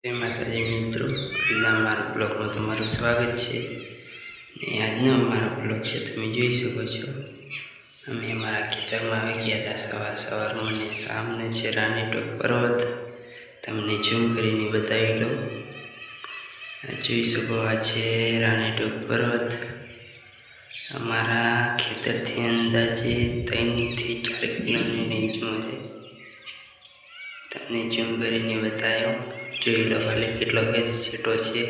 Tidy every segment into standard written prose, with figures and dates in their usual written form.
જય માતાજી મિત્રો, આજના મારા બ્લોગમાં તમારું સ્વાગત છે. ને આજનો અમારો બ્લોગ છે તમે જોઈ શકો છો. અમે અમારા ખેતરમાં આવી ગયા હતા સવારમાં ને સામને છે રાણીટોપ પર્વત. તમને ઝૂમ કરીને બતાવી લઉં. જોઈ શકો આ છે રાણીટોપ પર્વત. અમારા ખેતરથી અંદાજે 3 થી 4 કિલોની રેન્જમાં છે. તમને ઝૂમ કરીને બતાવ્યો. જોઈ લો ભલે કેટલો ગેસ છેટો છે.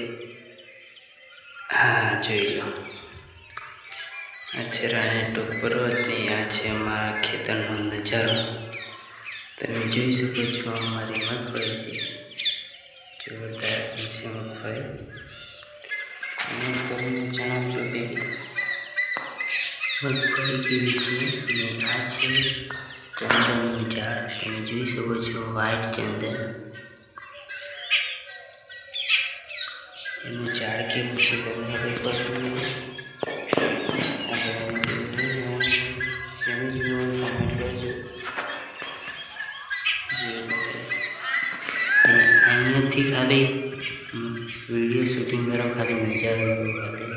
હા જોઈ લો, આ છે રાણીટોપ પર્વતની, આ છે અમારા ખેતરનો નજારો. તમે જોઈ શકો છો અમારી મગફળી છે, જોરદાર છે મગફળી. તમને જણાવજો કે મગફળી કેવી છે. અને આ છે ચંદનનું ઝાડ, તમે જોઈ શકો છો વ્હાઈટ ચંદન. એનું ઝાડ કેવું છે તમને કંઈ પડતું નથી. કમેન્ટ કરજો. અહીંયાથી ખાલી વિડીયો શૂટિંગ કરો, ખાલી નજારો ખાલી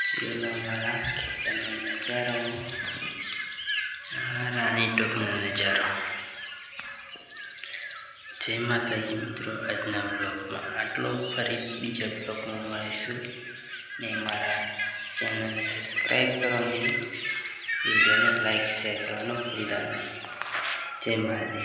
ચલો મારા ખેતરનો નજારો, રાણીટોપનો નજારો. જય માતાજી મિત્રો, આજના બ્લોગમાં આટલો. ફરી બીજા બ્લોગમાં મળીશું. ને મારા ચેનલને સબસ્ક્રાઈબ કરવાની, વિડીયોને લાઈક શેર કરવાનું ભૂલતા નહીં. જય મહાદેવ.